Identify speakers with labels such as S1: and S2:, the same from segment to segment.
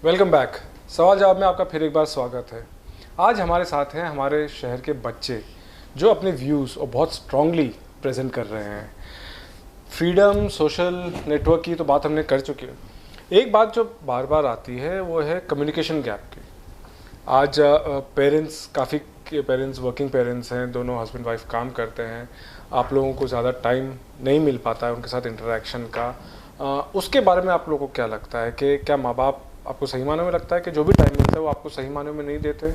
S1: Welcome back. सवाल जवाब में आपका फिर एक बार स्वागत है। आज हमारे साथ हैं हमारे शहर के बच्चे जो अपने व्यूज़ और बहुत स्ट्रांगली प्रेजेंट कर रहे हैं। फ्रीडम, सोशल नेटवर्क की तो बात हमने कर चुके हैं। एक बात जो बार बार आती है वो है कम्युनिकेशन गैप की। आज पेरेंट्स, काफ़ी पेरेंट्स वर्किंग पेरेंट्स हैं, दोनों हस्बैंड वाइफ काम करते हैं, आप लोगों को ज़्यादा टाइम नहीं मिल पाता है उनके साथ इंटरेक्शन का। उसके बारे में आप लोगों को क्या लगता है कि क्या माँ बाप, आपको सही मानों में लगता है कि जो भी टाइम मिलता है वो आपको सही मानों में नहीं देते?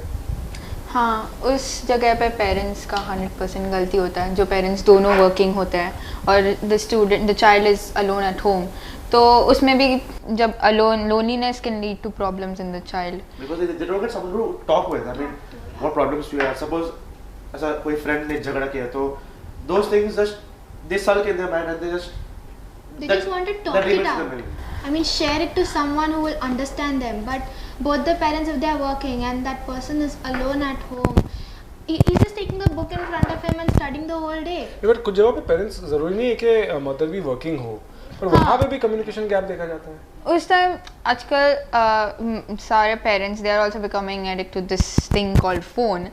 S2: हाँ, उस जगह पे पेरेंट्स का 100% गलती होता है। जो पेरेंट्स दोनों वर्किंग होते हैं और the child is alone at home, तो उसमें भी जब loneliness can lead to problems in the child.
S3: Because they don't get someone to talk with. I mean, what problems do you have? Suppose ऐसा कोई friend ने झगड़ा किया तो those things just they sulk in their mind and
S4: They just want to talk it out. I mean, share it to someone who will understand them. But both the parents, if they are working and that person is alone at home, he's just taking the book in front of him and studying the whole day.
S1: But कुछ जगहों पे parents ज़रूरी नहीं है कि mother भी working हो, पर वहाँ पे भी कम्युनिकेशन गैप देखा जाता है।
S2: उस टाइम आजकल सारे parents they are also becoming addict to this thing called phone,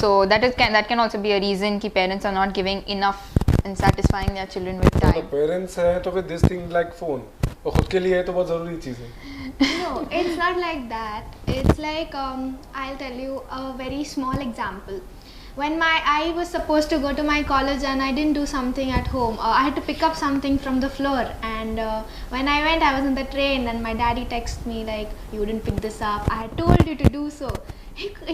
S2: so that can also be a reason कि parents are not giving enough in satisfying their children with time.
S1: Parents हैं तो फिर this thing like phone और खुद के लिए है तो बहुत ज़रूरी चीज़ है।
S4: No, it's not like that. It's like I'll tell you a very small example. When I was supposed to go to my college and I didn't do something at home, I had to pick up something from the floor, and when I went, I was in the train and my daddy texted me like, you didn't pick this up, I had told you to do so.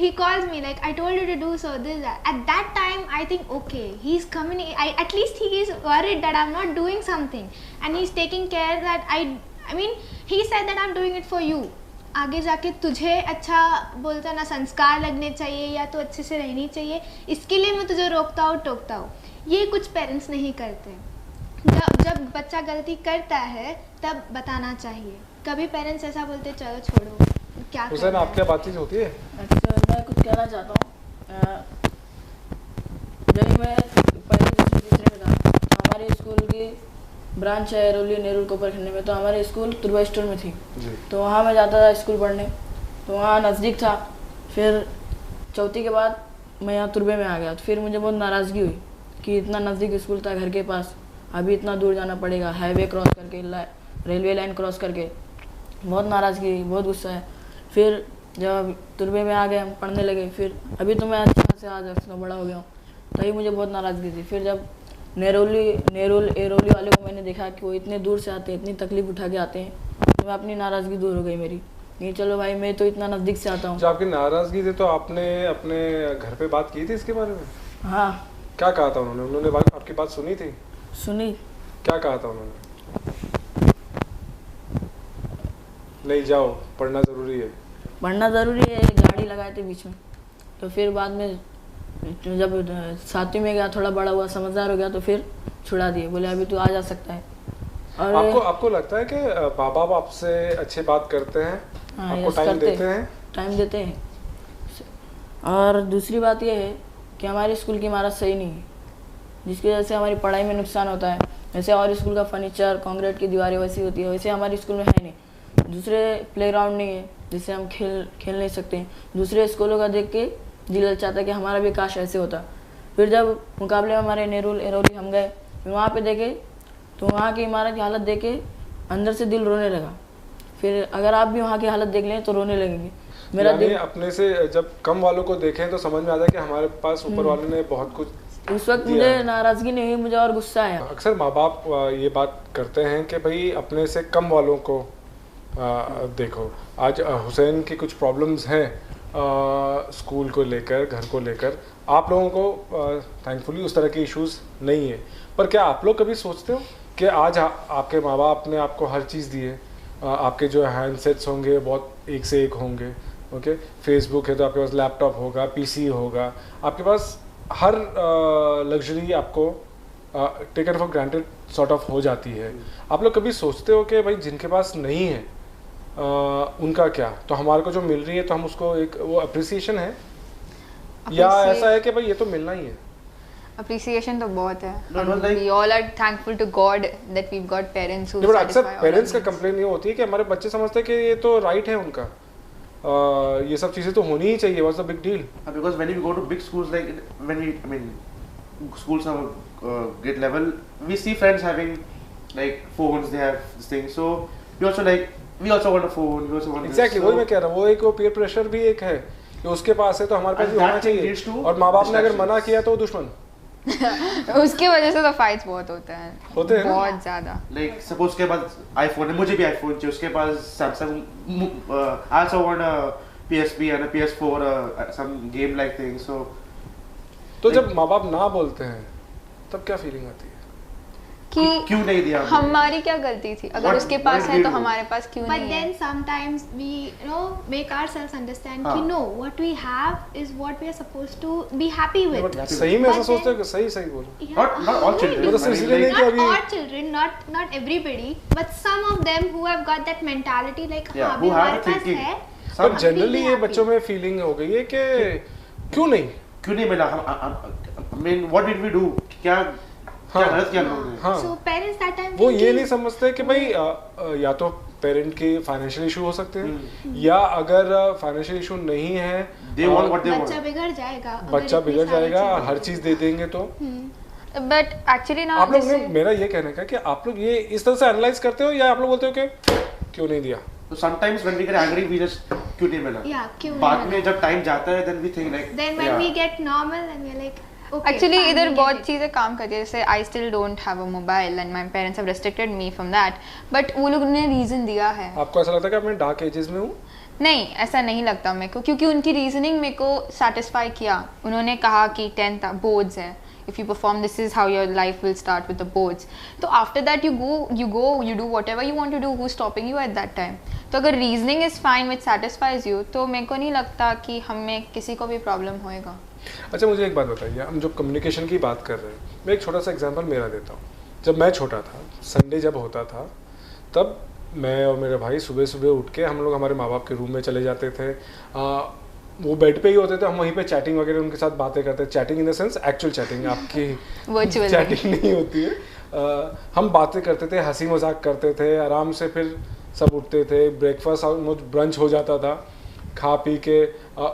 S4: He calls me like, I told you to do so, this, that. At that time I think, okay, he's coming, at least he is worried that I'm not doing something and he's taking care that I mean he said that I'm doing it for you. आगे जाके तुझे अच्छा बोलता ना संस्कार लगने चाहिए या तो अच्छे से रहनी चाहिए, इसके लिए मैं तुझे रोकता हूँ टोकता हूँ। ये कुछ पेरेंट्स नहीं करते। जब बच्चा गलती करता है तब बताना चाहिए। कभी पेरेंट्स ऐसा बोलते चलो छोड़ो क्या
S1: हुसैन, आप क्या बातचीत होती है?
S5: अच्छा, मैं कुछ कहना चाहता हूँ। जब मैं पहले दूसरे में था तो हमारे स्कूल की ब्रांच है रोली नेहरू कोपर खन्ने में, तो हमारे स्कूल तुरबा स्टोर में थी जी। तो वहाँ मैं जाता था स्कूल पढ़ने, तो वहाँ नज़दीक था। फिर चौथी के बाद मैं यहाँ तुरबे में आ गया, तो फिर मुझे बहुत नाराज़गी हुई कि इतना नज़दीक स्कूल था घर के पास, अभी इतना दूर जाना पड़ेगा, हाईवे क्रॉस करके, रेलवे लाइन क्रॉस करके। बहुत नाराज़गी, बहुत गुस्सा है। फिर जब तुरबे में आ गए, हम पढ़ने लगे, फिर अभी तो मैं अच्छा से आज बड़ा हो गया हूँ, तभी मुझे बहुत नाराज़गी थी। फिर जब एरोली वाले को मैंने देखा कि वो इतने दूर से आते हैं, इतनी तकलीफ उठा के आते हैं, तो मैं अपनी नाराज़गी दूर हो गई मेरी। नहीं चलो भाई, मैं तो इतना नज़दीक से आता हूँ।
S1: जब आपकी नाराज़गी थी तो आपने अपने घर पे बात की थी इसके बारे में?
S5: हाँ।
S1: क्या कहा था उन्होंने आपकी बात सुनी थी?
S5: सुनी।
S1: क्या कहा था उन्होंने? नहीं जाओ, पढ़ना ज़रूरी है।
S5: पढ़ना ज़रूरी है, गाड़ी लगाए थे बीच में। तो फिर बाद में जब सातवीं में गया, थोड़ा बड़ा हुआ, समझदार हो गया, तो फिर छुड़ा दिए, बोले अभी तू आ जा सकता है। और
S1: आपको लगता है कि माँ बाप आपसे अच्छे बात करते हैं?
S5: हाँ,
S1: आपको टाइम देते हैं?
S5: टाइम देते हैं। और दूसरी बात यह है कि हमारे स्कूल की इमारत सही नहीं है, जिसकी वजह से हमारी पढ़ाई में नुकसान होता है। जैसे और स्कूल का फर्नीचर, कंक्रीट की दीवारें वैसी होती है, वैसे हमारे स्कूल में है नहीं। दूसरे प्लेग्राउंड नहीं है जिससे हम खेल नहीं सकते। दूसरे स्कूलों का देख के दिल ललचाता है कि हमारा भी काश ऐसे होता। फिर जब मुकाबले में हमारे एरोली हम गए, वहाँ पे देखे तो वहाँ की इमारत की हालत देखे अंदर से दिल रोने लगा। फिर अगर आप भी वहाँ की हालत देख लें तो रोने लगेंगे।
S1: मेरा दिल अपने से जब कम वालों को देखें तो समझ में आता है कि हमारे पास ऊपर वालों ने बहुत कुछ।
S5: उस वक्त मुझे नाराज़गी नहीं हुई, मुझे और गुस्सा आया।
S1: अक्सर माँ बाप ये बात करते हैं कि भाई अपने से कम वालों को देखो। आज हुसैन की कुछ प्रॉब्लम्स हैं स्कूल को लेकर, घर को लेकर। आप लोगों को थैंकफुली उस तरह के इश्यूज नहीं है, पर क्या आप लोग कभी सोचते हो कि आज आपके माँ बाप ने आपको हर चीज़ दी है? आपके जो हैंडसेट्स होंगे बहुत एक से एक होंगे, ओके, फेसबुक है तो आपके पास लैपटॉप होगा, पीसी होगा, आपके पास हर लग्जरी आपको taken for granted sort of हो जाती है। आप लोग कभी सोचते हो कि भाई जिनके पास नहीं है उनका क्या, तो हमारे को जो मिल रही है तो हम उसको एक वो अप्रिसिएशन है, या ऐसा है कि भाई ये तो मिलना ही है?
S2: अप्रिसिएशन तो बहुत है। We all are thankful to God that we've got parents who
S1: satisfy all our needs. Parents का कंप्लेन ये होती है कि हमारे बच्चे समझते हैं कि ये तो राइट है उनका, ये सब चीज़ें तो होनी ही चाहिए. What's the big deal?
S3: Because when we go to big schools, like when we, I mean, schools of grade level, we see friends having like phones. They have this thing. So we also want a phone. We also want
S1: Exactly,
S3: this.
S1: वही मैं कह रहा हूँ. वो एक peer pressure भी एक है कि उसके पास है तो हमारे पास भी होना चाहिए. और माँ बाप ने अगर मना किया तो दुश्मन.
S2: उसकी वजह से तो फाइट्स बहुत होते हैं बहुत ज़्यादा.
S3: Like suppose के पास iPhone है, मुझे भी iPhone चाहिए, उसके पास Samsung. I also want a PSP and a PS4, some game like thing. So
S1: तो जब माँ बाप ना बोलते हैं तब क्या फीलिंग आती है
S2: कि
S3: क्यों नहीं दिया?
S2: हमारी क्या गलती थी? अगर उसके पास है तो हमारे पास क्यों नहीं है?
S4: But then sometimes we make ourselves understand कि no, what we have is what we are supposed to be happy with.
S1: सही में ऐसा सोचते हो कि सही बोलो.
S3: Not all children.
S1: मतलब सिलसिले नहीं कि
S4: Not
S1: अभी
S4: all children, not everybody, but some of them who have got that mentality like हाँ
S3: who
S4: भी
S3: have
S4: हमारे
S3: the
S4: पास
S3: thinking.
S4: है.
S1: पर जनरली ये बच्चों में फीलिंग हो गई है कि क्यों नहीं
S3: मिला? I mean, what did we do? क्या गलत किया लोगों ने?
S4: So parents that time
S1: वो ये नहीं समझते कि भाई या तो पेरेंट के फाइनेंशियल इशू हो सकते हैं या अगर फाइनेंशियल इशू नहीं है
S4: बच्चा बिगड़ जाएगा.
S1: बच्चा बिगड़ जाएगा हर चीज दे देंगे तो.
S2: बट एक्चुअली ना
S1: आप लोग ने मेरा ये कहने का कि आप लोग ये इस तरह से एनालाइज करते हो या आप लोग बोलते हो कि क्यों नहीं दिया?
S3: So sometimes when we get angry, we just क्यों नहीं मिला?
S4: Yeah, क्यों नहीं
S3: बाद
S4: मिला?
S3: में जब टाइम जाता है, then we think like.
S4: Then when we get normal and we're like.
S2: Actually इधर बहुत चीज़ें काम करती है. जैसे I still don't have a mobile and my parents have restricted me from that. But वो लोग ने रीज़न दिया है.
S1: आपको ऐसा लगता है कि मैं डार्क एजेस में हूँ?
S2: नहीं, ऐसा नहीं लगता मेरे को, क्योंकि उनकी रीजनिंग मेरे को सेटिस्फाई किया. उन्होंने कहा कि 10th बोर्ड्स है, if you perform this is how your life will start with the boards. तो after that you do whatever you want to do. Who's stopping you at that time? तो अगर reasoning is fine which satisfies you तो मेरे को नहीं लगता कि हमें किसी को भी प्रॉब्लम होएगा.
S1: अच्छा मुझे एक बात बताइए, हम जो कम्युनिकेशन की बात कर रहे हैं, मैं एक छोटा सा एग्जांपल मेरा देता हूँ. जब मैं छोटा था, संडे जब होता था तब मैं और मेरे भाई सुबह सुबह उठ के हम लोग हमारे माँ बाप के रूम में चले जाते थे. वो बेड पे ही होते थे, हम वहीं पे चैटिंग वगैरह उनके साथ बातें करते. Chatting in the sense actual chatting, आपकी
S2: वर्चुअल
S1: चैटिंग नहीं होती है. हम बातें करते थे, हंसी मजाक करते थे, आराम से फिर सब उठते थे. ब्रेकफास्ट और ब्रंच हो जाता था. खा पी के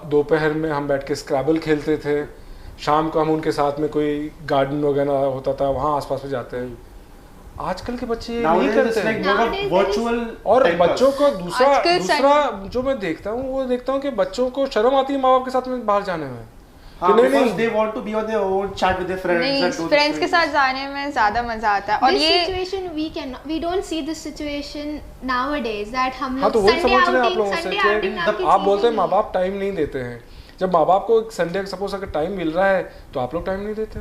S1: दोपहर में हम बैठ के स्क्रैबल खेलते थे. शाम को हम उनके साथ में कोई गार्डन वगैरह होता था वहाँ आसपास में जाते हैं. आजकल के बच्चे नहीं करते हैं.
S3: वर्चुअल.
S1: और बच्चों को दूसरा जो मैं देखता हूँ वो देखता हूँ कि बच्चों को शर्म आती है माँ बाप के साथ में बाहर जाने में.
S3: Because they want to be on their own, chat with their friends.
S2: नहीं, फ्रेंड्स के साथ जाने में ज़्यादा मजा आता है. और ये
S4: situation we don't see this situation nowadays that हम
S1: हाँ तो
S4: लोग
S1: वही समझ रहे हैं आप लोगों
S4: Sunday
S1: से
S4: outing
S1: कि आप बोलते हैं माँ बाप टाइम नहीं देते हैं. जब माँ बाप को संडे सपोज अगर टाइम मिल रहा है तो आप लोग टाइम नहीं देते.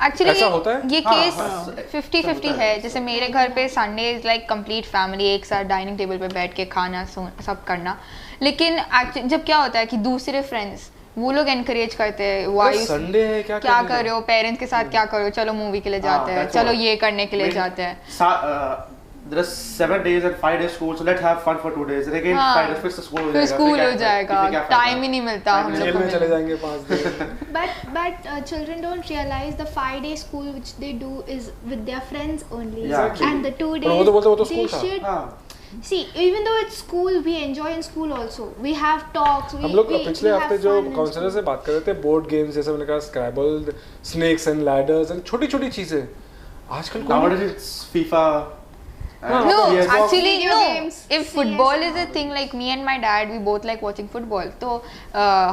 S2: एक्चुअली
S1: ऐसा होता है?
S2: ये केस 50-50 है. जैसे मेरे घर पे Sunday is like complete family एक साथ डाइनिंग टेबल पे बैठ के खाना सब करना. लेकिन जब क्या होता है कि दूसरे फ्रेंड्स वो लोग एनकरेज करते हैं,
S1: संडे है क्या
S2: कर रहे हो, पेरेंट्स के साथ क्या करो, चलो मूवी के लिए जाते हैं, चलो ये करने के लिए जाते हैं.
S3: There are 7 days and 5 days school, so let's have fun for 2 days. And again 5 days फिर
S2: स्कूल हो जाएगा. टाइम ही नहीं मिलता हम लोग को.
S1: चले जाएंगे 5 दिन.
S4: But children don't realize the 5-day school which they do is with their friends only. And the 2 days they should. See, even though it's school, we enjoy in school also. We have talks.
S1: हम लोग पिछले हफ्ते जो counsellor से बात कर रहे थे, बोर्ड गेम्स जैसे मैंने कहा स्क्रैबल, स्नेक्स एंड लैडर्स एंड छोटी-छोटी चीजें. आजकल
S3: nowadays it's FIFA.
S2: No, actually
S4: Video
S2: no.
S4: games,
S2: If football is a thing, like me and my dad, we both like watching football. तो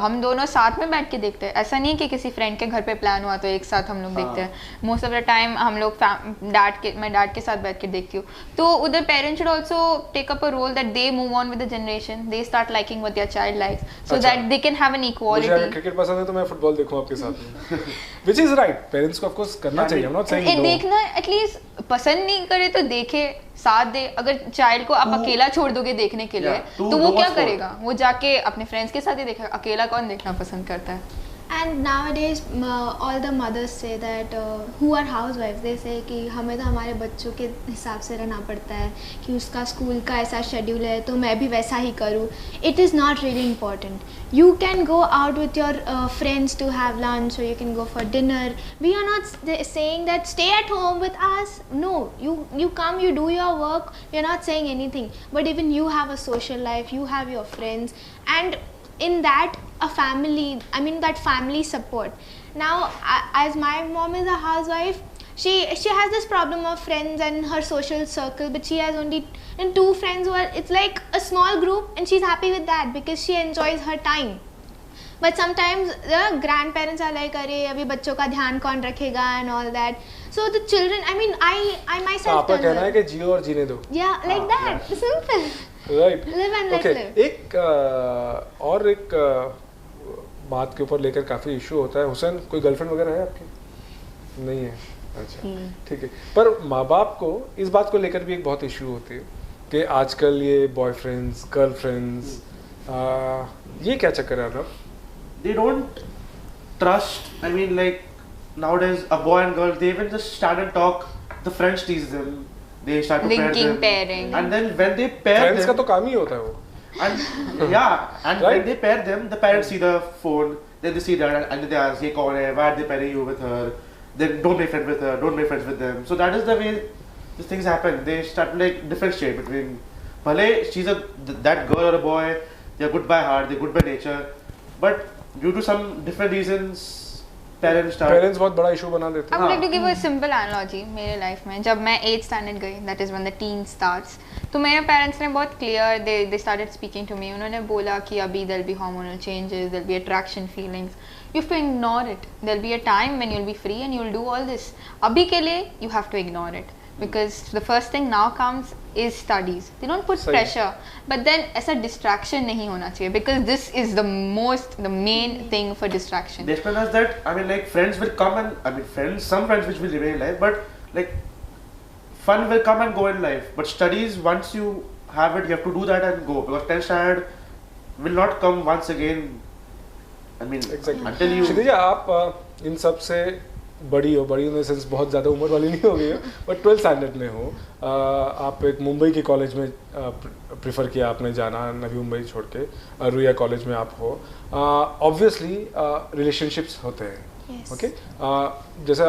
S2: हम दोनों साथ में बैठ के देखते हैं. ऐसा नहीं कि किसी फ्रेंड के घर पे प्लान हुआ तो एक साथ हम लोग देखते हैं. मोस्ट ऑफ द टाइम हम लोग मैं डैड के साथ बैठ के देखती हूँ. तो उधर parents should also take up a role that they move on with the generation. They start liking what their child likes so that they can have an equality.
S1: मुझे क्रिकेट पसंद है तो मैं फुटबॉल देखूं आपके साथ में. Which is right. पेरेंट्स को ऑफ कोर्स करना चाहिए. I am not saying no.
S2: देखना एटलीस्ट पसंद नहीं करे तो देखे, साथ दे. अगर चाइल्ड को आप अकेला छोड़ दोगे देखने के लिए तो वो क्या करेगा? वो जाके अपने फ्रेंड्स के साथ ही देखेगा. अकेला कौन देखना पसंद करता है?
S4: And nowadays all the mothers say that who are housewives, they say कि हमें तो हमारे बच्चों के हिसाब से रहना पड़ता है कि उसका स्कूल का ऐसा शेड्यूल है तो मैं भी वैसा ही करूँ. It is not really important. You can go out with your friends to have lunch, or you can go for dinner. We are not saying that stay at home with us. No, you come, you do your work. We are not saying anything. But even you have a social life, you have your friends, and in that a family, I mean that family support. Now as my mom is a housewife, she has this problem of friends and her social circle, but she has only two friends who are, it's like a small group, and she's happy with that because she enjoys her time. But sometimes the grandparents are like, अरे अभी बच्चों का ध्यान कौन रखेगा and all that. So the children, I mean I myself.
S1: आपका कहना है कि जियो और जीने दो.
S4: Yeah, like that. Simple.
S1: Right.
S4: Live and let live.
S1: एक और एक बात के ऊपर लेकर काफ़ी इशू होता है. हुसैन, कोई गर्लफ्रेंड वगैरह है आपकी? नहीं है. अच्छा, ठीक है. पर माँ बाप को इस बात को लेकर भी एक बहुत इशू होती है कि आजकल ये बॉयफ्रेंड्स, गर्लफ्रेंड्स, ये क्या चक्कर है Arnab?
S3: They don't trust. I mean, like nowadays, a boy and girl, they even just stand and talk. The friends tease them. They start to pair
S2: Linking
S3: them.
S2: pairing.
S3: And then when they pair
S1: friends का
S3: them,
S1: तो काम ही होता है वो.
S3: and yeah, and
S1: Right.
S3: when they pair them, the parents see the phone. Then they see that, and then they ask, "Hey, kaun hai? Why are they pairing you with her? Then don't be friends with her. Don't be friends with them." So that is the way these things happen. They start to like differentiate between. Bhale she's that girl or a boy. They're good by heart. They're good by nature, but due to some different reasons, parents
S1: बहुत बड़ा issue बना देते
S2: I
S1: हैं.
S2: would like to give a simple analogy. मेरे life में जब मैं 8th standard गई, that is when the teen starts, तो मेरे पेरेंट्स ने बहुत clear, they started speaking to me. उन्होंने बोला कि अभी there'll be hormonal changes, there'll be attraction feelings. You have to ignore it. There'll be a time when you'll be free and you'll do all this. अभी के लिए you have to ignore it. Because the first thing now comes is studies. They don't put pressure, but then ऐसा distraction नहीं होना चाहिए, because this is the main thing for distraction.
S3: They explain us that, I mean, like friends will come and, I mean, some friends which will remain in life, but like fun will come and go in life. But studies, once you have it, you have to do that and go, because 10th standard will not come once again. I mean,
S1: Exactly.
S3: until you.
S1: Kshitija, आप इन सब से बड़ी हो, बड़ी in the sense बहुत ज़्यादा उम्र वाली नहीं हो गई हो, बट 12th स्टैंडर्ड में हो. आप एक मुंबई के कॉलेज में प्रेफर किया आपने जाना, नवी मुंबई छोड़ के रुया कॉलेज में आप हो. ऑब्वियसली रिलेशनशिप्स होते हैं.
S4: Yes.
S1: ओके, जैसा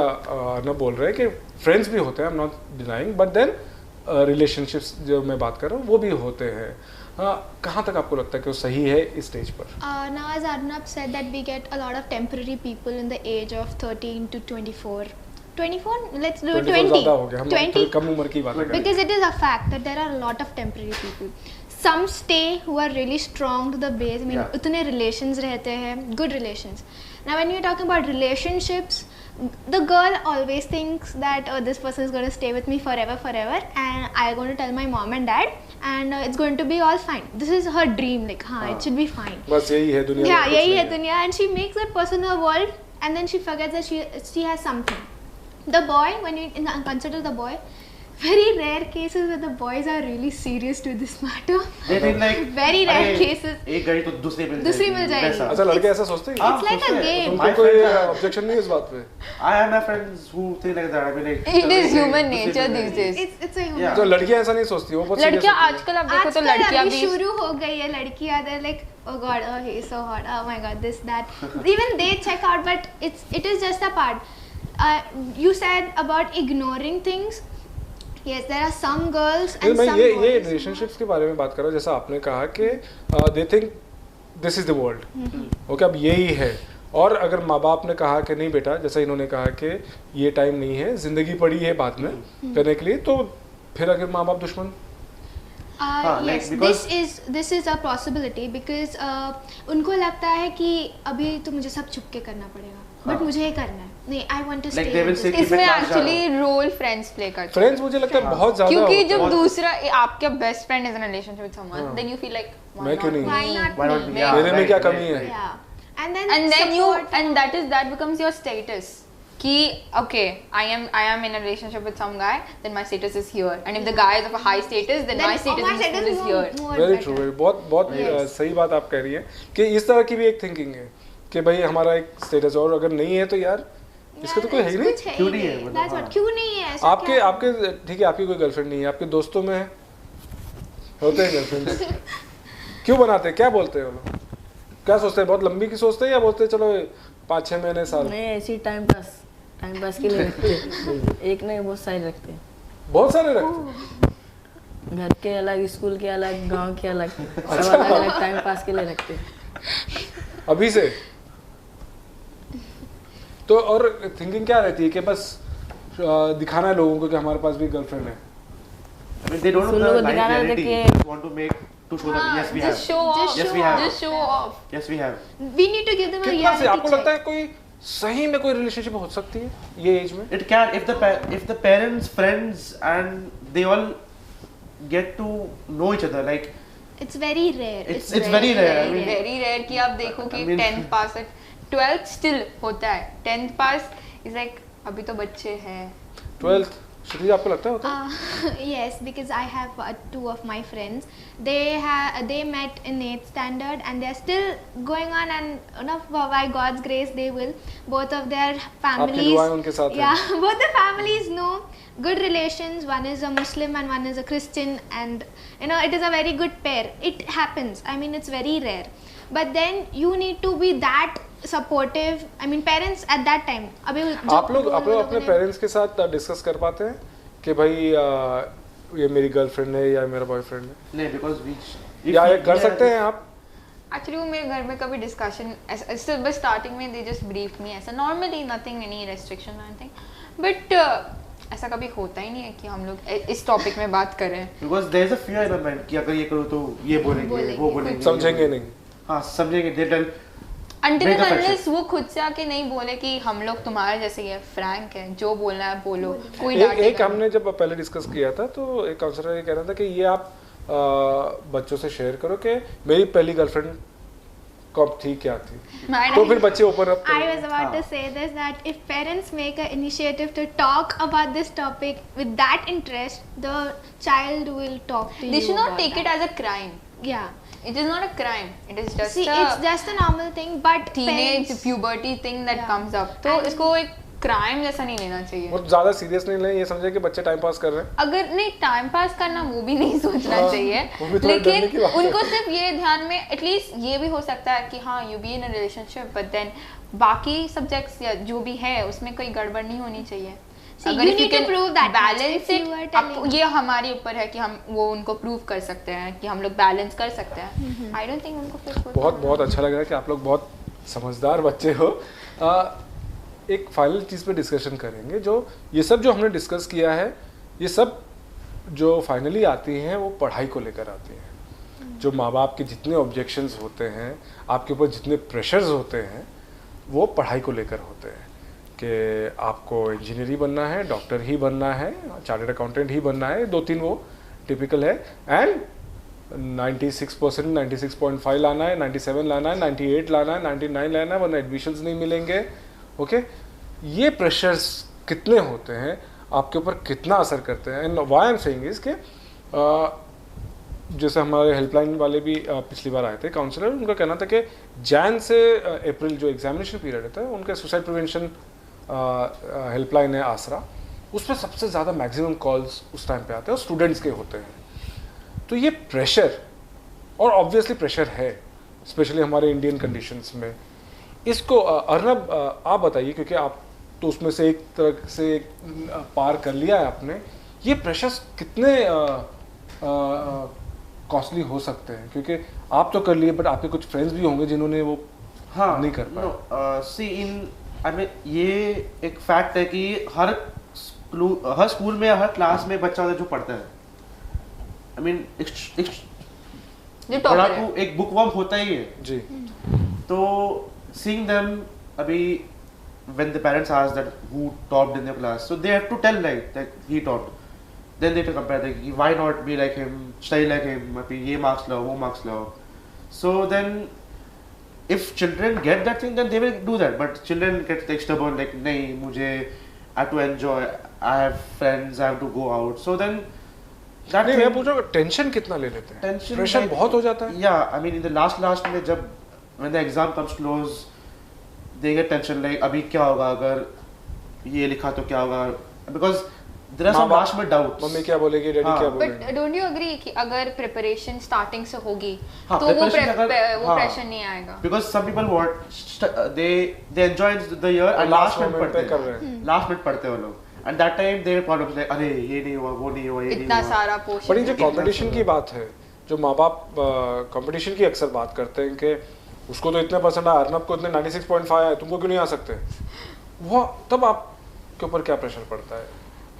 S1: अर्नब बोल रहे हैं कि फ्रेंड्स भी होते हैं, I am not denying, but then relationships जो मैं बात कर रहा हूँ वो भी होते हैं. कहाँ तक आपको लगता है कि वो सही है इस स्टेज पर?
S4: Now, as Arnab said, that we get a lot of temporary people in the age of 13 to 24. 24? Let's do
S1: 24
S4: 20.
S1: ज़्यादा हो गया, हम
S4: 20.
S1: थोड़ी कम उम्र की बात करें.
S4: Because it is a fact that there are a lot of temporary people. Some stay who are really strong to the base. I mean,
S3: Yeah.
S4: उतने relations रहते हैं, good relations. Now, when you're talking about relationships, the girl always thinks that this person is going to stay with me forever, and I'm going to tell my mom and dad, and it's going to be all fine. This is her dream, like, it should be fine.
S1: बस यही है दुनिया में,
S4: Yeah,
S1: कुछ
S4: यही
S1: नहीं
S4: है दुनिया, and she makes that person a world, and then she forgets that she has something. The boy, when you consider the boy, very rare cases where the boys are really serious to this matter.
S3: They think like
S4: Very rare
S3: अरे,
S4: cases.
S3: एक गई तो दूसरी मिल
S4: दूसरी मिल जाएगी.
S3: वैसा.
S1: अच्छा, लड़के ऐसा सोचते हैं?
S3: हाँ,
S4: It's like a
S3: सोचते हैं.
S4: game.
S1: तुमको
S3: My
S1: कोई
S3: friends are-
S1: ऑब्जेक्शन नहीं है इस बात पे?
S3: I have my friends who think like that. I mean, like,
S2: It is human
S3: दूसरी
S2: nature
S3: मिल
S2: these
S3: जाएगी.
S2: days.
S4: It's a human.
S3: Yeah.
S1: तो लड़कियां ऐसा नहीं सोचती, वो बहुत serious
S2: लड़कियां
S1: होती हैं.
S2: आजकल आप देखो तो
S4: आजकल
S2: लड़कियां
S4: अभी
S2: भी
S4: शुरू हो गई है लड़कियां, they're like, oh god, oh he is so hot, oh my god, this that. Even they check out, but it is just a part. You said about ignoring things. Yes, there are some girls
S1: नहीं,
S4: and
S1: मैं
S4: some
S1: ये
S4: boys.
S1: Relationships के बारे में बात कर रहा हूँ. जैसा आपने कहा कि they think this is the world, okay, अब यही है. और अगर माँ बाप ने कहा कि नहीं बेटा, जैसा इन्होंने कहा कि ये टाइम नहीं है, जिंदगी पड़ी है बाद में करने के लिए, तो फिर अगर माँ बाप दुश्मन.
S3: like,
S4: Yes,
S3: because-
S4: this is a possibility because उनको लगता है कि अभी तो मुझे सब छुप के करना पड़ेगा, बट मुझे ये करना है. नहीं, I want to stay.
S3: Like they will
S4: with
S3: say
S4: this.
S3: कि
S2: इसमें
S3: मैं क्लास जा रहा
S2: एक्चुअली रोल फ्रेंड्स प्ले करते हैं.
S1: फ्रेंड्स मुझे लगता है बहुत ज्यादा
S2: क्योंकि
S1: होता
S2: जब
S1: है.
S2: दूसरा आपका best friend is in relationship with someone, then you feel like
S1: मैं क्यों नहीं?
S4: Why not
S3: Why not
S4: me?
S3: me? Yeah,
S1: मेरे में क्या
S3: right,
S1: कमी
S3: right,
S1: है?
S3: right.
S4: Yeah, and
S2: and then you
S4: support
S2: and that becomes your status कि okay, I am in a relationship with some guy, then my status is here, and if the guy is of a high status, then my status in school is here.
S1: Very true. बहुत बहुत
S4: Yes.
S1: सही बात आप कह रही है कि इस तरह की भी एक थिंकिंग है कि भाई हमारा एक स्टेटस, और अगर नहीं है तो यार इसका तो कोई है ही नहीं।
S3: क्यों नहीं है, मतलब,
S4: That's what,
S3: हाँ।
S4: क्यों नहीं है ऐसा?
S1: आपके
S4: क्या है?
S1: आपके ठीक है, आपकी कोई गर्लफ्रेंड नहीं है, आपके दोस्तों में है? होते हैं गर्लफ्रेंड? क्यों बनाते हैं, क्या बोलते हैं वो लोग, क्या सोचते हैं, बहुत लंबी की सोचते हैं या बोलते हैं चलो 5-6 महीने साल?
S5: नहीं, ऐसे ही टाइम पास के लिए रखते हैं। एक नहीं, बहुत सारे रखते हैं।
S1: बहुत सारे रखते हैं।
S5: घर के अलग, स्कूल के अलग, गांव के अलग, सब अलग अलग टाइम पास के लिए रखते हैं।
S1: अभी से तो और थिंकिंग क्या रहती है कि बस दिखाना है लोगों को कि हमारे पास भी गर्लफ्रेंड है?
S3: I mean, they don't
S5: soon
S3: know
S5: low,
S3: the live
S5: दिखाना
S3: reality.
S5: देखिए।
S3: They want to make to show that yes we have,
S2: Just show off.
S3: Yes, we have.
S2: Just show off.
S3: yes we have.
S4: We need to give them a
S1: कितना से
S4: reality
S1: आपको
S4: check.
S1: लगता है कोई सही में कोई रिलेशनशिप हो सकती है ये एज में?
S3: It can if the parents, friends, and they all get to know each other. Like
S4: It's very rare.
S3: it's very rare. I mean,
S2: very rare कि आप देखो कि
S3: I mean-
S2: 10th पास है, 12th स्टिल होता है, 10th pass is like अभी तो बच्चे हैं।
S1: 12th श्रुति आपको लगता है होता है?
S4: Yes, because I have two of my friends. They met in 8th standard and they are still going on, and by God's grace they will. Both of their families.
S1: दुआएं उनके साथ हैं।
S4: Yeah, both the families know good relations. One is a Muslim and one is a Christian, and it is a very good pair. It happens. I mean, it's very rare. But then you need to be that supportive. I mean, parents at that time. अभी
S1: आप लोग अपने parents के साथ discuss कर पाते हैं कि भाई ये मेरी गर्लफ्रेंड है या मेरा बॉयफ्रेंड है,
S3: no, because
S1: या ये कर सकते हैं आप?
S2: एक्चुअली वो मेरे घर में कभी डिस्कशन ऐसे बस स्टार्टिंग में दे जस्ट ब्रीफ मी ऐसा normally, nothing any restriction anything, but ऐसा कभी होता ही नहीं है कि हम लोग इस टॉपिक में बात करें।
S3: because there is a fear in my mind कि अगर ये करो तो ये बोलेंगे वो बोलेंगे,
S1: समझेंगे नहीं?
S3: हाँ समझेंगे, they tell
S2: Until
S3: Break
S2: and
S3: the
S2: unless वो खुद से आके नहीं बोले कि हम लोग तुम्हारे जैसे ही है, फ्रैंक है, जो बोलना है बोलो, कोई
S1: एक
S2: डांटेगा
S1: हमने जब पहले डिस्कस किया था तो एक काउंसलर ये कह रहा था कि ये आप बच्चों से शेयर करो कि मेरी पहली गर्लफ्रेंड कब थी, क्या थी,
S2: नहीं।
S1: तो फिर बच्चे open up
S4: I was about to say this, that if parents make an initiative to talk about this topic with that interest, the child will talk to
S2: They
S4: you.
S2: should not
S4: about
S2: take
S4: that.
S2: it as a crime.
S4: Yeah.
S2: It is not a crime. It is just
S4: See,
S2: a
S4: it's just a normal thing, but
S2: teenage
S4: parents,
S2: puberty thing that
S4: Yeah.
S2: comes up. तो
S4: And-
S2: इसको एक crime जैसा नहीं लेना चाहिए।
S1: और ज्यादा serious नहीं लें, ये समझे कि बच्चे टाइम पास कर रहे हैं।
S2: अगर नहीं टाइम पास करना वो भी नहीं सोचना
S1: हाँ,
S2: चाहिए,
S1: वो भी थोड़ा डरने की
S2: लेकिन
S1: बात है।
S2: उनको सिर्फ ये ध्यान में एटलीस्ट ये भी हो सकता है कि हाँ you be in a relationship but then बाकी सब्जेक्ट्स या जो भी है उसमें कोई गड़बड़ नहीं होनी चाहिए।
S4: See, you need to prove that much.
S2: Balance
S4: If you are telling-
S2: ये हमारे ऊपर है कि हम वो उनको प्रूव कर सकते हैं कि हम लोग बैलेंस कर सकते हैं। आई डोंट थिंक उनको फिर कोई
S1: बहुत बहुत अच्छा लग रहा है कि आप लोग बहुत समझदार बच्चे हो। एक फाइनल चीज़ पे डिस्कशन करेंगे, जो ये सब जो हमने डिस्कस किया है, ये सब जो फाइनली आती हैं वो पढ़ाई को लेकर आती हैं। जो माँ बाप के जितने ऑब्जेक्शंस होते हैं, आपके ऊपर जितने प्रेशर्स होते हैं, वो पढ़ाई को लेकर होते हैं कि आपको इंजीनियर ही बनना है, डॉक्टर ही बनना है, चार्टर्ड अकाउंटेंट ही बनना है, 2-3 वो टिपिकल है, एंड 96%, 96.5 लाना है, 97 लाना है, 98 लाना है, 99 लाना है, वरना एडमिशन्स नहीं मिलेंगे। ओके, ये प्रेशर्स कितने होते हैं, आपके ऊपर कितना असर करते हैं? And why I am saying is कि जैसे हमारे हेल्पलाइन वाले भी पिछली बार आए थे काउंसलर, उनका कहना था कि जैन से अप्रैल जो एग्जामिनेशन पीरियड रहता है, उनका सुसाइड प्रिवेंशन हेल्पलाइन है आसरा, उसमें सबसे ज़्यादा मैक्सिमम कॉल्स उस टाइम पे आते हैं और स्टूडेंट्स के होते हैं। तो ये प्रेशर, और ऑब्वियसली प्रेशर है स्पेशली हमारे इंडियन कंडीशंस में, इसको अर्नब आप बताइए, क्योंकि आप तो उसमें से एक तरह से पार कर लिया है आपने, ये प्रेशर्स कितने कॉस्टली हो सकते हैं? क्योंकि आप तो कर लिए, बट आपके कुछ फ्रेंड्स भी होंगे जिन्होंने वो नहीं कर पाए।
S3: No C in I mean ये एक फैक्ट है कि हर स्कूल में हर क्लास में बच्चा होता है जो पढ़ता है। आई मीन
S2: जो टॉपर है।
S3: एक बुकवर्म होता ही है
S1: जी।
S3: तो seeing them अभी when the parents ask that who topped in their class, so they have to tell like that he topped, then they have to compare like why not be like him, study like him, अभी ये marks लाओ वो marks लाओ। So then if children get that thing then they will do that, but children get like stubborn like नहीं मुझे I have to enjoy, I have friends, I have to go out, so then that
S1: नहीं,
S3: thing-
S1: मैं पूछ रहा हूँ tension कितना ले लेते हैं?
S3: Tension
S1: प्रेशर
S3: like-
S1: बहुत हो जाता है।
S3: Yeah, I mean in the last में जब when the exam comes close, they get tension like अभी क्या होगा अगर ये लिखा तो क्या होगा, because there are some last minute doubts.
S1: Mummy क्या बोलेगी, डैडी क्या
S2: बट
S1: बोलेंगे.
S2: डोंट यू एग्री कि अगर प्रिपरेशन स्टार्टिंग से होगी
S3: हाँ,
S2: तो वो
S3: preparation अगर-
S2: वो
S3: हाँ,
S2: प्रेशर नहीं आएगा.
S3: Because some people they enjoy the year and
S1: last
S3: last minute
S1: moment पे
S3: पढ़ते
S1: कर रहे
S3: हैं,
S1: हैं.
S3: last minute पढ़ते हैं वो लोग, and that time they problems like अरे ये नहीं हुआ, वो नहीं हुआ, ये नहीं
S2: इतना
S3: हुआ.
S2: सारा
S1: पर ये
S2: पोर्शन
S1: जो कंपटीशन की बात है, जो माँ बाप कंपटीशन की अक्सर बात करते हैं कि उसको तो इतने परसेंट आया, अर्नब को इतने 96.5 आए, तुमको क्यों नहीं आ सकते, वो तब आपके ऊपर क्या प्रेशर पड़ता है?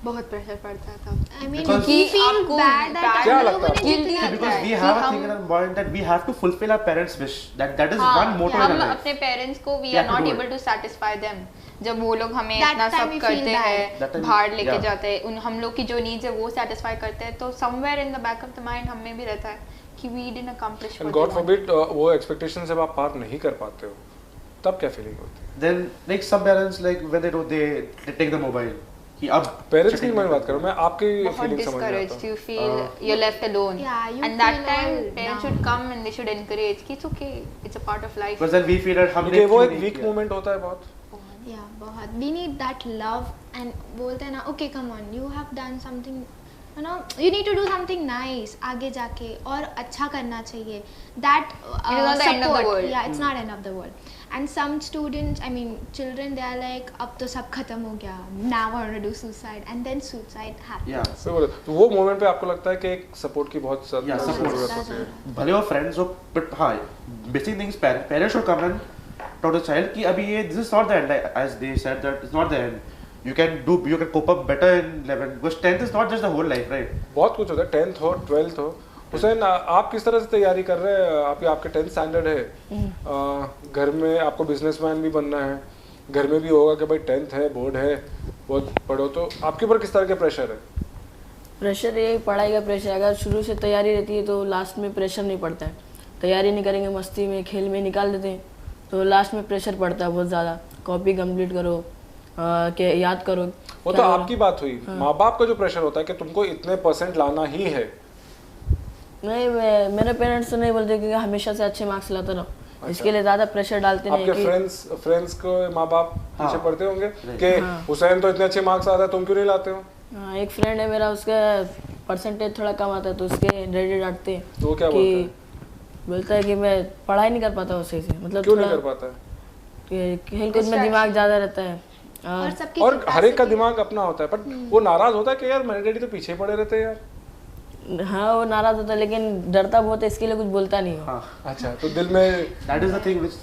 S2: बहुत प्रेशर पड़ता है तब.
S4: I mean,
S3: Because-
S4: we feel
S2: आपको
S4: bad that
S1: क्या
S4: हम
S1: लगता
S4: लोगों
S1: है
S4: ने
S1: आपको?
S2: Guilty
S4: जितना
S2: लगता
S3: Because
S2: है
S3: we
S2: कि
S3: have a
S2: हम-
S3: thing in our mind that we have to fulfill our parents' wish. That is
S2: हाँ,
S3: one motto
S2: हम
S3: in our life.
S2: अपने पेरेंट्स को we
S3: We
S2: are
S3: have to
S2: not
S3: do it.
S2: Able to satisfy them. जब वो लोग हमें
S4: That
S2: इतना
S4: time
S2: सब
S4: we feel
S2: करते
S4: bad.
S2: हैं,
S3: That time-
S2: बाहर लेके
S3: yeah.
S2: जाते हैं, उन हम लोग की जो नीड्स है वो सेटिस्फाई करते हैं, तो somewhere in the back of the mind हमें भी रहता है कि we didn't accomplish
S1: and god forbid वो एक्सपेक्टेशन जब आप पार नहीं कर पाते हो, तब क्या फीलिंग होती है?
S3: Then like some parents like when they do they take the mobile. कि अब
S1: पेरेंट्स की
S3: chatting
S1: मैं
S3: करते
S1: बात कर रहा हूँ, मैं आपकी
S2: बहुत
S1: फीलिंग समझ रहा
S2: discouraged,
S1: था.
S2: you feel you're left alone.
S4: Yeah, you
S2: and that
S4: feel
S2: time
S4: all
S2: parents
S4: down.
S2: should come and they should encourage कि it's okay, it's a part of life.
S3: Because then we feel that हमने
S1: क्योंकि वो
S3: क्यों
S1: एक
S3: नहीं
S1: week
S3: किया?
S1: Moment होता है बहुत.
S4: Yeah, बहुत. We need that love and बोलते हैं ना, okay, come on, you have done something, you know, you need to do something nice आगे जाके और अच्छा करना चाहिए. That
S2: It is not the end of the
S4: support.
S2: world.
S4: Yeah, it's not end of the world. And some students, I mean, children, they are like, अब तो सब खत्म हो गया, now I want to do suicide, and then suicide happens.
S3: Yeah.
S1: सही बोला. तो वो मोमेंट पे आपको लगता है कि एक सपोर्ट की बहुत
S3: Yeah,
S1: ज़्यादा
S3: support.
S1: जरूरत होती है.
S3: भले वो friends हो, but हाँ, basic things parents should come and talk to the child कि अभी ये this is not the end, like, as they said that it's not the end. You can cope up better in 11 because 10th is not just the whole life, right?
S1: बहुत कुछ होता है, 10th हो 12th हो. हुसैन, आप किस तरह से तैयारी कर रहे हैं? आपके 10th स्टैंडर्ड है, घर में आपको बिजनेसमैन भी बनना है, घर में भी होगा कि भाई 10th है, बोर्ड है, बहुत पढ़ो, तो आपके ऊपर किस तरह के प्रेशर है?
S5: प्रेशर ये पढ़ाई का प्रेशर, अगर शुरू से तैयारी रहती है तो लास्ट में प्रेशर नहीं पड़ता है. तैयारी नहीं करेंगे, मस्ती में खेल में निकाल देते हैं तो लास्ट में प्रेशर पड़ता है बहुत ज़्यादा. कॉपी कंप्लीट करो, के याद करो.
S1: वो तो आपकी बात हुई. माँ बाप का जो प्रेशर होता है कि तुमको इतने परसेंट लाना ही है.
S5: नहीं, मेरे पेरेंट्स तो नहीं बोलते कि हमेशा से अच्छे मार्क्स लाता रहो. इसके लिए ज़्यादा प्रेशर डालते नहीं
S1: आपके
S5: कि
S1: फ्रेंड्स को माँ बाप पीछे
S3: हाँ.
S1: पड़ते होंगे
S3: Right.
S1: कि हुसैन तो इतने अच्छे मार्क्स आता है, तुम क्यों नहीं लाते हो?
S5: हाँ, एक फ्रेंड है मेरा, उसका परसेंटेज थोड़ा कम आता है तो उसके डैडी डांटते हैं
S1: तो वो क्या
S5: कि बोलता है कि मैं पढ़ाई नहीं कर पाता हूँ सही से. मतलब
S1: क्यों नहीं
S5: थोड़ा
S1: कर पाता है?
S5: खेल कूद में दिमाग ज़्यादा रहता है.
S4: और सबकी
S1: और हर एक का
S4: capacity-
S1: दिमाग अपना होता है, बट वो नाराज होता है कि यार मेरे डैडी तो पीछे ही पड़े रहते हैं यार.
S5: हाँ, वो नाराज होता है लेकिन डरता बहुत है, इसके लिए कुछ बोलता नहीं हो.
S3: हाँ.
S1: अच्छा, तो दिल में
S3: That is the thing which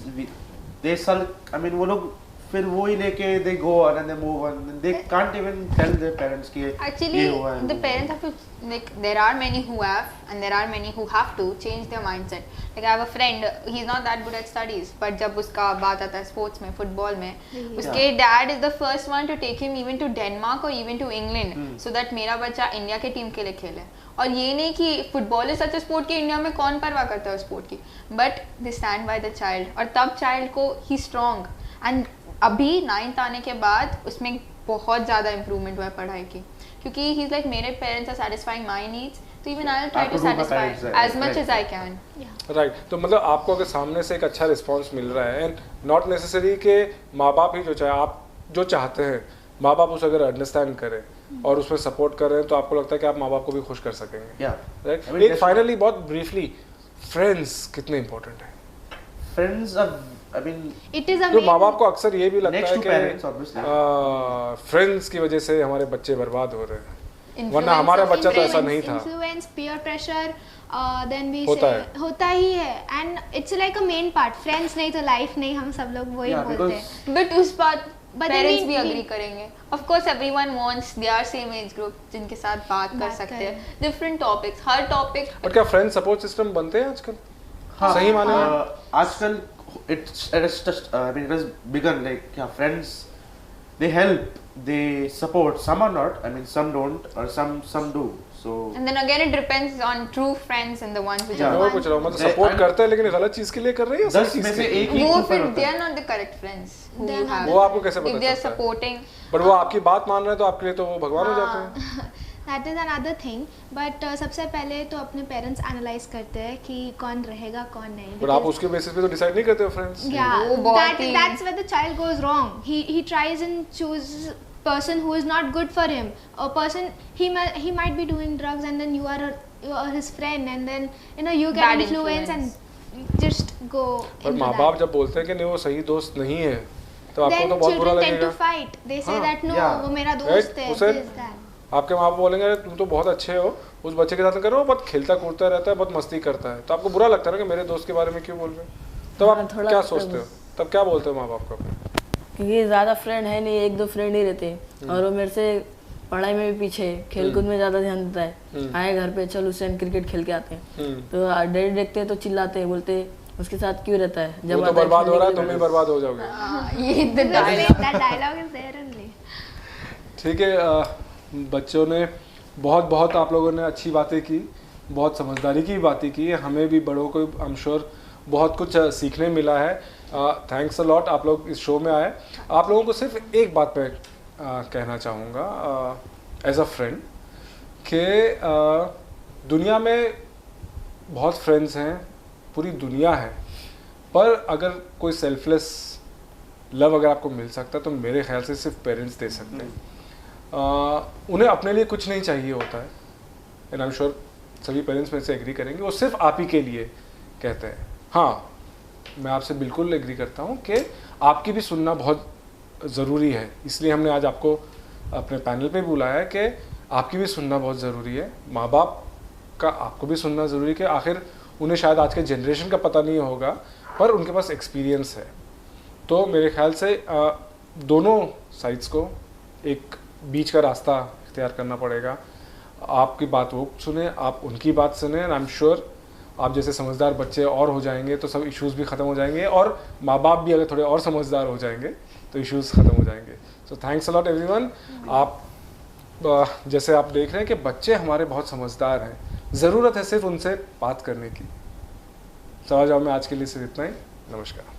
S3: they sulk. I mean वो लोग फिर वो ही लेके they go on and they move on. They can't even tell their parents कि
S2: Actually,
S3: ये हुआ है.
S2: the parents have to, like, there are many who have and there are many who have to change their mindset. Like I have a friend, he's not that good at studies, but जब उसका बात आता है sports में, football में, उसके dad is the first one to take him even to Denmark or even to England, so that मेरा बच्चा इंडिया के टीम के लिए खेले. और ये नहीं कि football is such a sport कि इंडिया में कौन परवाह करता है स्पोर्ट की, but they stand by the child. और तब चाइल्ड को ही स्ट्रॉन्ग. एंड अभी 9th आने के बाद उसमें बहुत ज़्यादा इंप्रूवमेंट हुआ है पढ़ाई की, क्योंकि ही इज लाइक मेरे parents are satisfying my needs, तो even I will try to satisfy as much as I can.
S1: Right. तो मतलब आपको अगर सामने से एक अच्छा रिस्पांस मिल रहा है, एंड नॉट नेसेसरी के माँ बाप ही जो चाहे, आप जो चाहते हैं माँ बाप उसे अगर अंडरस्टैंड करें और उसमें सपोर्ट कर रहे हैं, तो आपको लगता है कि आप माँ बाप को भी खुश कर सकेंगे.
S3: Yeah.
S1: राइट.
S3: I mean,
S1: एक
S3: that's-
S1: फाइनली बहुत ब्रीफली, फ्रेंड्स कितने इंपॉर्टेंट है?
S3: Friends are, I mean,
S4: It is a
S1: जो
S4: main-
S1: माँ बाप को अक्सर ये भी लगता
S3: Next
S1: है
S3: to
S1: कि
S3: parents, obviously.
S1: फ्रेंड्स की वजह से हमारे बच्चे बर्बाद हो रहे हैं,
S2: Influence
S1: वरना हमारा
S2: of
S1: बच्चा तो ऐसा
S2: influence.
S1: नहीं था.
S4: Influence, peer pressure, then we
S1: होता
S4: say
S1: है.
S4: होता ही है, and it's like a main part. Friends नहीं तो life नहीं, हम सब लोग वही
S3: Yeah,
S4: बोलते
S3: because-
S4: हैं.
S2: बट उस बात
S4: But
S2: पेरेंट्स
S4: then
S2: भी
S4: we-
S2: अग्री करेंगे. Of course everyone wants their same age group जिनके साथ बात कर
S4: बात
S2: सकते
S4: करें.
S2: हैं, डिफरेंट टॉपिक्स, हर टॉपिक.
S1: बट क्या फ्रेंड सपोर्ट सिस्टम बनते हैं आजकल?
S3: हाँ,
S1: सही माने में?
S3: आजकल it's just I mean it has begun like yeah, friends they help, they support, some are not, I mean some don't or some do, so
S2: And then again it depends on true friends and the ones which
S3: Yeah.
S2: are
S1: मैं
S2: the
S1: पूछ रहा हूँ, मतलब
S3: They-
S1: support करते हैं लेकिन गलत चीज के लिए कर रहे हैं या सही
S3: 10
S1: चीज
S3: में
S1: के
S3: से
S1: लिए?
S3: एक ही
S2: वो
S3: ऊपर
S2: फिर
S3: होता
S2: they
S3: है.
S2: are not the correct friends who
S4: They're
S2: you have.
S1: वो आपको कैसे पता
S2: If they are
S1: चलता है?
S2: supporting,
S1: बट वो आपकी बात मान रहे हैं तो आपके लिए तो वो भगवान हो जाते हैं.
S4: That is another thing, but सबसे पहले तो अपने पेरेंट्स एनालाइज करते हैं कि कौन रहेगा कौन नहीं.
S1: पर आप उसके बेसिस पे तो डिसाइड नहीं करते हो फ्रेंड्स.
S4: Yeah,
S2: वो बहुत ही-
S4: that's where the child goes wrong. He tries and chooses person who is not good for him. A person he might be doing drugs, and then you are his friend, and then you get
S2: Bad
S4: influence
S2: influence.
S4: and just go.
S1: पर
S4: into
S1: माँ
S4: that.
S1: बाप जब बोलते हैं कि नहीं वो सही दोस्त नहीं है तो आपको
S4: Then
S1: तो बहुत बुरा
S4: children tend
S1: लगेगा.
S4: to fight. They say
S1: हाँ,
S4: that no,
S3: yeah.
S4: वो मेरा
S1: Right,
S4: दोस्त है.
S1: उसे-
S4: This that.
S1: आपके माँ बाप बोलेंगे अरे तुम तो बहुत अच्छे हो, उस बच्चे के साथ करो, बहुत खेलता कूदता रहता है, बहुत मस्ती करता है, तो आपको बुरा लगता है ना कि मेरे दोस्त के बारे में क्यों बोल रहे हो. तब
S5: हाँ,
S1: आप
S5: थोड़ा
S1: क्या
S5: तो
S1: सोचते हो, तब क्या बोलते हो माँ बाप को अपने?
S5: क्योंकि ज़्यादा फ्रेंड है नहीं, एक दो फ्रेंड ही रहते और वो मेरे से पढ़ाई में भी पीछे है, खेलकूद में ज़्यादा ध्यान देता है. आए घर पे चल उससे क्रिकेट खेल के आते हैं तो डैडी देखते हैं तो चिल्लाते हैं, बोलते उसके साथ क्यों रहता है,
S1: वो तो
S5: आता है
S1: बर्बाद हो
S5: खेलने
S1: रहा है,
S5: के
S1: तुम
S5: लिए
S1: भी बर्बाद हो जाओगे.
S2: ये the dialogue.
S4: That dialogue is there only.
S1: ठीक है, बच्चों ने बहुत आप लोगों ने अच्छी बातें की, बहुत समझदारी की बातें की, हमें भी बड़ों को आई एम श्योर बहुत कुछ सीखने मिला है. थैंक्स अ लॉट आप लोग इस शो में आए. आप लोगों को सिर्फ एक बात मैं कहना चाहूँगा एज अ फ्रेंड कि दुनिया में बहुत फ्रेंड्स हैं, पूरी दुनिया है, पर अगर कोई सेल्फलेस लव अगर आपको मिल सकता है तो मेरे ख्याल से सिर्फ पेरेंट्स दे सकते हैं. उन्हें अपने लिए कुछ नहीं चाहिए होता है, एंड आई एम श्योर सभी पेरेंट्स में से एग्री करेंगे, वो सिर्फ आप ही के लिए कहते हैं. हाँ, मैं आपसे बिल्कुल एग्री करता हूँ कि आपकी भी सुनना बहुत ज़रूरी है, इसलिए हमने आज आपको अपने पैनल पे बुलाया है कि आपकी भी सुनना बहुत ज़रूरी है. माँ बाप का आपको भी सुनना ज़रूरी है कि आखिर उन्हें शायद आज के जनरेशन का पता नहीं होगा पर उनके पास एक्सपीरियंस है. तो मेरे ख्याल से दोनों साइड्स को एक बीच का रास्ता इख्तियार करना पड़ेगा. आपकी बात वो सुने, आप उनकी बात सुने, एंड आई एम श्योर आप जैसे समझदार बच्चे और हो जाएंगे तो सब इश्यूज़ भी ख़त्म हो जाएंगे, और माँ बाप भी अगर थोड़े और समझदार हो जाएंगे तो इश्यूज़ ख़त्म हो जाएंगे. So thanks a lot everyone. आप जैसे आप देख रहे हैं कि बच्चे हमारे बहुत समझदार हैं, ज़रूरत है सिर्फ उनसे बात करने की. समझ आओ, मैं आज के लिए सिर्फ इतना ही. नमस्कार.